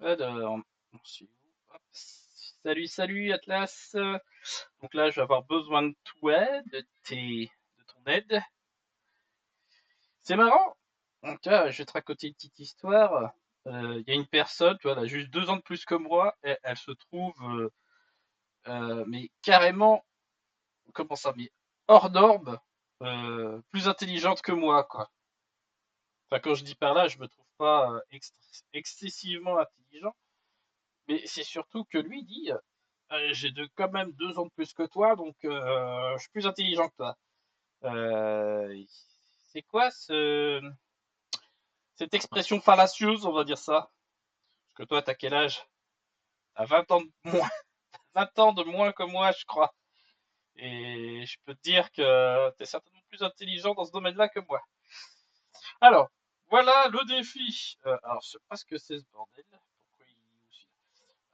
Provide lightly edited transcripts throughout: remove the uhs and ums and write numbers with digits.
Alors, on suit où? Hop. Salut, salut Atlas. Donc là, je vais avoir besoin de toi, de ton aide. C'est marrant. Donc là, je vais te raconter une petite histoire. Il y a une personne, tu vois, elle a juste 2 ans de plus que moi. Elle se trouve, mais carrément, comment ça, mais hors norme, plus intelligente que moi, quoi. Enfin, quand je dis par là, je me trouve pas excessivement intelligent, mais c'est surtout que lui dit, j'ai quand même 2 ans de plus que toi, donc je suis plus intelligent que toi. Euh, c'est quoi cette expression fallacieuse, on va dire ça? Parce que toi, t'as quel âge? T'as 20 ans de moins, 20 ans de moins que moi, je crois. Et je peux te dire que t'es certainement plus intelligent dans ce domaine-là que moi. Alors, voilà le défi. Alors, je sais pas ce que c'est ce bordel. Pourquoi il est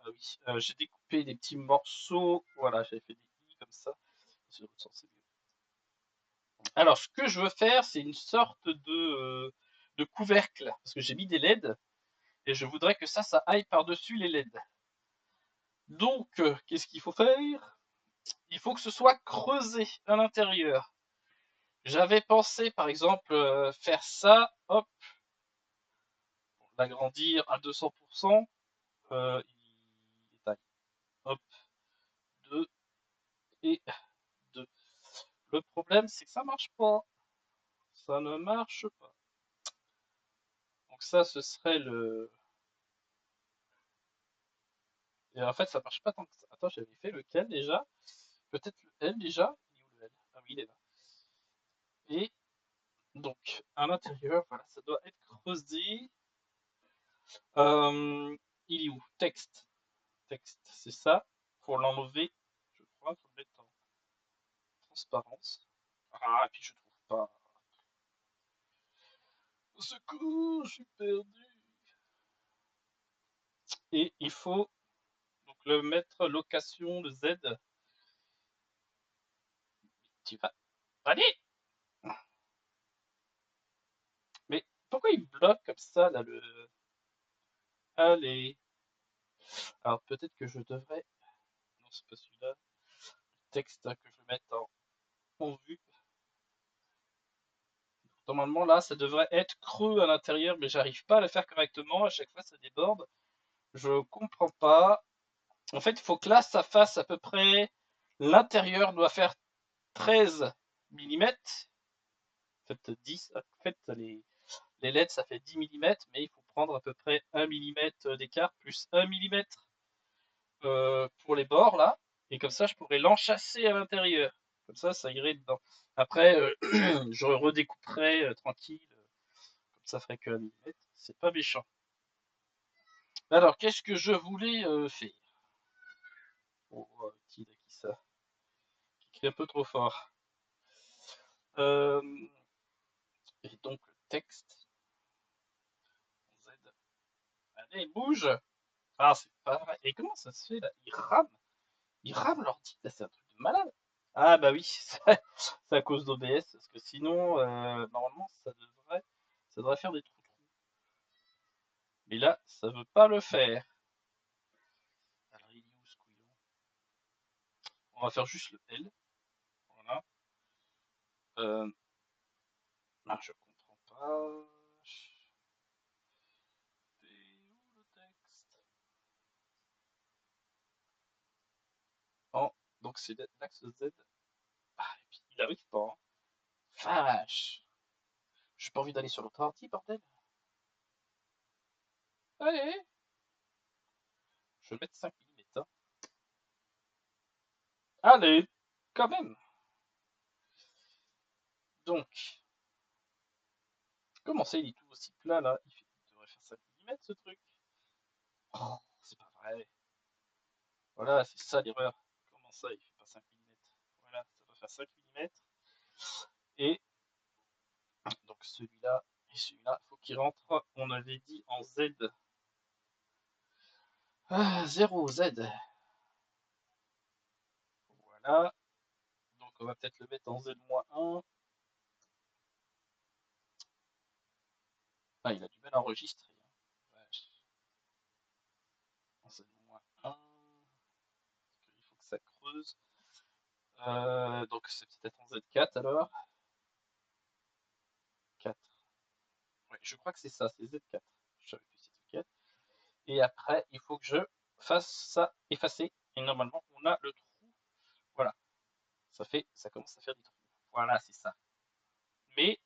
aussi Ah oui, j'ai découpé des petits morceaux. Voilà, j'avais fait des i comme ça. C'est l'autre sens, c'est mieux. Alors, ce que je veux faire, c'est une sorte de couvercle, parce que j'ai mis des LED, et je voudrais que ça aille par-dessus les LED. Donc, qu'est-ce qu'il faut faire? Il faut que ce soit creusé à l'intérieur. J'avais pensé, par exemple, faire ça, hop, l'agrandir à 200%. Il est taille, hop, 2 et 2. Le problème, c'est que ça marche pas. Ça ne marche pas. Donc ça, ce serait le... Et en fait, ça marche pas tant que ça. Attends, j'avais fait lequel déjà? Peut-être le L déjà? Il est où le L? Ah oui, il est là. Et donc, à l'intérieur, voilà, ça doit être creusé. Euh, il est où? Texte. Texte, c'est ça. Pour l'enlever, je crois, faut le mettre en transparence. Ah, et puis je trouve pas. Au secours, je suis perdu. Et il faut donc le mettre location, le Z. Tu vas. Allez! Mais pourquoi il bloque comme ça, là, le. Allez. Alors peut-être que je devrais. Non, c'est pas celui-là. Le texte que je vais mettre en vue. Normalement, là, ça devrait être creux à l'intérieur, mais j'arrive pas à le faire correctement. À chaque fois, ça déborde. Je comprends pas. En fait, il faut que là, ça fasse à peu près. L'intérieur doit faire 13 millimètres. En fait, 10. En fait, les LED, ça fait 10 millimètres, mais il faut prendre à peu près 1 millimètre d'écart plus 1 millimètre pour les bords là, et comme ça je pourrais l'enchasser à l'intérieur. Comme ça irait dedans. Après, je redécouperai tranquille, comme ça ferait que 1 millimètre. C'est pas méchant. Alors, qu'est-ce que je voulais faire? Oh, oh, qui ça? Qui crie un peu trop fort. Euh, et donc le texte, Z. Allez, bouge! Ah, c'est pas vrai. Et comment ça se fait là? Il rame l'ordi, c'est un truc de malade. Ah bah oui, c'est à cause d'OBS, parce que sinon, normalement, ça devrait faire des trous. Mais là, ça veut pas le faire. Alors, il est où ce couillon? On va faire juste le L. Voilà. Euh, ah, je comprends pas. C'est où le texte? Oh, donc c'est l'axe Z. Ah, et puis il arrive pas. Hein. Vache. J'ai pas envie d'aller sur l'autre ordi, bordel. Allez, je vais mettre 5 mm. Hein. Allez, quand même. Donc, comment ça, il est tout aussi plat là? Il devrait faire 5 mm ce truc. Oh, c'est pas vrai. Voilà, c'est ça l'erreur. Comment ça, il fait pas 5 mm? Voilà, ça doit faire 5 mm. Et donc celui-là et celui-là, il faut qu'il rentre, on avait dit en Z. Ah, 0 Z. Voilà. Donc on va peut-être le mettre en Z-1. Ah, il a du mal à enregistrer. Hein. creuse. Donc c'est peut-être en Z4 alors. 4. Ouais, je crois que c'est ça, c'est Z4. Je savais que c'était Z4. Et après, il faut que je fasse ça effacer. Et normalement, on a le trou. Voilà. Ça commence à faire des trous. Voilà, c'est ça. Mais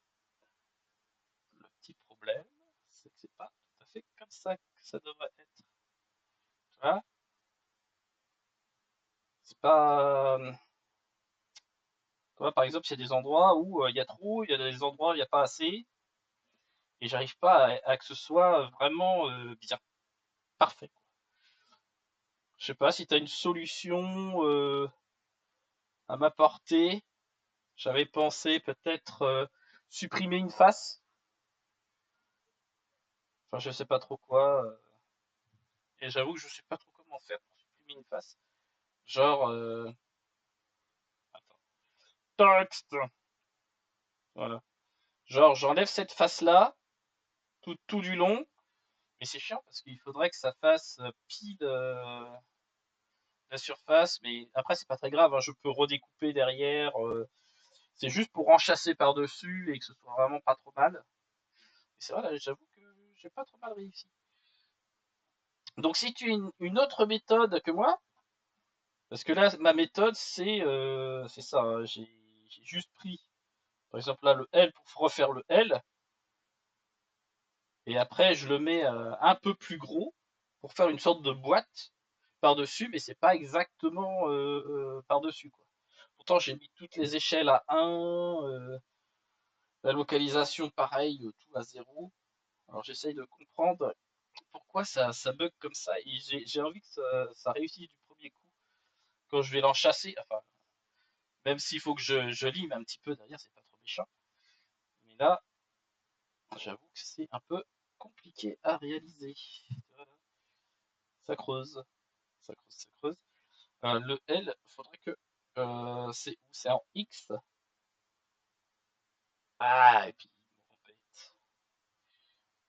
le petit problème, c'est que c'est pas tout à fait comme ça que ça devrait être. Tu vois? C'est pas. Tu vois, par exemple, il y a des endroits où il y a trop, il y a des endroits où il n'y a pas assez, et j'arrive pas à que ce soit vraiment bien, parfait. Je sais pas si tu as une solution à m'apporter. J'avais pensé peut-être supprimer une face. Enfin, je sais pas trop quoi. Et j'avoue que je sais pas trop comment faire pour supprimer une face. Genre, attends, texte. Voilà. Genre, j'enlève cette face-là tout du long. Mais c'est chiant parce qu'il faudrait que ça fasse pile la surface. Mais après, c'est pas très grave, hein, je peux redécouper derrière. C'est juste pour enchâsser par-dessus et que ce soit vraiment pas trop mal. Et c'est vrai, là, j'avoue que j'ai pas trop mal réussi. Donc, si tu as une autre méthode que moi, parce que là, ma méthode, c'est ça, hein, j'ai juste pris, par exemple, là, le L pour refaire le L. Et après, je le mets un peu plus gros pour faire une sorte de boîte par-dessus, mais c'est pas exactement par-dessus, quoi. Pourtant, j'ai mis toutes les échelles à 1, la localisation pareil, tout à 0. Alors j'essaye de comprendre pourquoi ça bug comme ça, et j'ai envie que ça réussisse du premier coup quand je vais l'enchasser. Enfin, même s'il faut que je lime un petit peu derrière, c'est pas trop méchant. Mais là, j'avoue que c'est un peu compliqué à réaliser. Voilà. Ça creuse, ça creuse, ça creuse. Le L, il faudrait que. C'est où? C'est en X. Ah, et puis,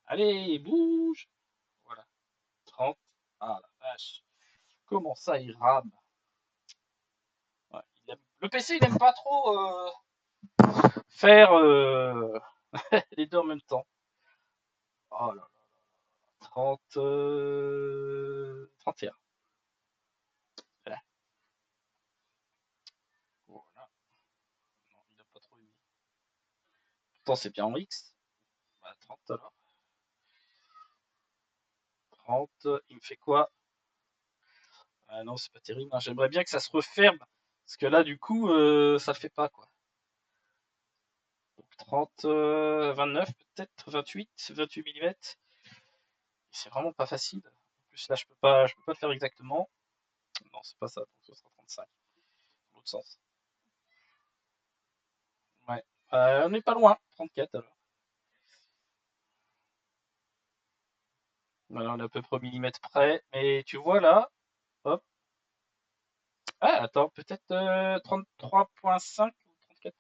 allez, bouge! Voilà, 30. Ah la vache. Comment ça, il rame? Ouais, le PC, il aime pas trop faire les deux en même temps. Oh là là, 30. 31. Voilà. Voilà. Non, il a pas trop aimé. Pourtant, c'est bien en X. Bah, 30 alors. 30, il me fait quoi? Ah non, c'est pas terrible, hein. J'aimerais bien que ça se referme. Parce que là, du coup, ça le fait pas, quoi. Donc 30, 29 peut-être, 28, 28 mm. C'est vraiment pas facile. En plus, là, je peux pas le faire exactement. Non, c'est pas ça, donc ce sera 35. Dans l'autre sens. Ouais. On n'est pas loin, 34 alors. Voilà, on est à peu près au millimètre près. Mais tu vois là, hop. Ah, attends, peut-être 33,5 ou 34.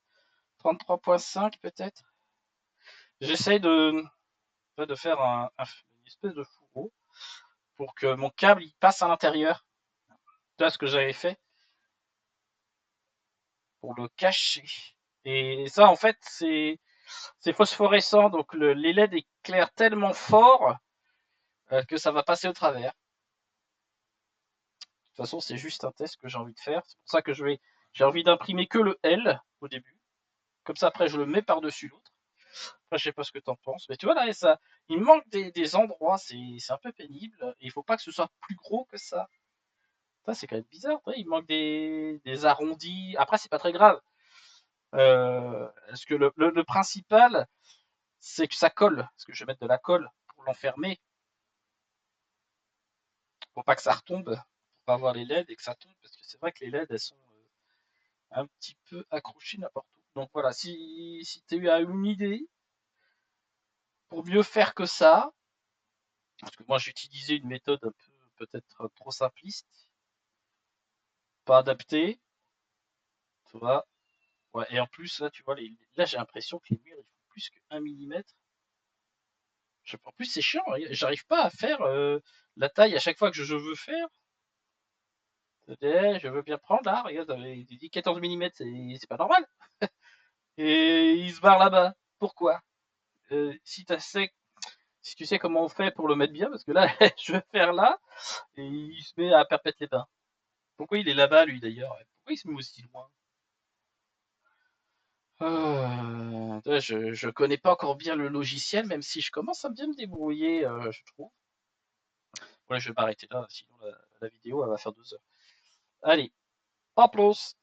33,5 peut-être. J'essaye de faire une espèce de fourreau pour que mon câble il passe à l'intérieur. Tu vois ce que j'avais fait pour le cacher. Et ça, en fait, c'est phosphorescent, donc les LED éclairent tellement fort que ça va passer au travers. De toute façon, c'est juste un test que j'ai envie de faire. C'est pour ça que j'ai envie d'imprimer que le L au début. Comme ça, après, je le mets par-dessus l'autre. Après, je sais pas ce que tu en penses. Mais tu vois, là, il manque des endroits. C'est un peu pénible. Et il faut pas que ce soit plus gros que ça. Ça, c'est quand même bizarre. Il manque des arrondis. Après, c'est pas très grave. Parce que le principal, c'est que ça colle. Parce que je vais mettre de la colle pour l'enfermer. Pour pas que ça retombe. Pour pas avoir les LED et que ça tombe. Parce que c'est vrai que les LED, elles sont un petit peu accrochées n'importe où. Donc voilà, si tu as une idée pour mieux faire que ça, parce que moi j'ai utilisé une méthode un peu peut-être trop simpliste, pas adaptée, tu vois. Ouais, et en plus, là, tu vois, là j'ai l'impression que les murs ils font plus que 1 millimètre. En plus, c'est chiant, hein, j'arrive pas à faire la taille à chaque fois que je veux faire. Je veux bien prendre là, regarde, il dit 14 mm, c'est pas normal. Et il se barre là-bas. Pourquoi? Si, si tu sais comment on fait pour le mettre bien, parce que là, je vais faire là, et il se met à perpète les bains. Pourquoi il est là-bas, lui, d'ailleurs? Pourquoi il se met aussi loin? Je connais pas encore bien le logiciel, même si je commence à bien me débrouiller, je trouve. Ouais, je vais m'arrêter là, sinon la vidéo, elle va faire 2 heures. Allez, en plus!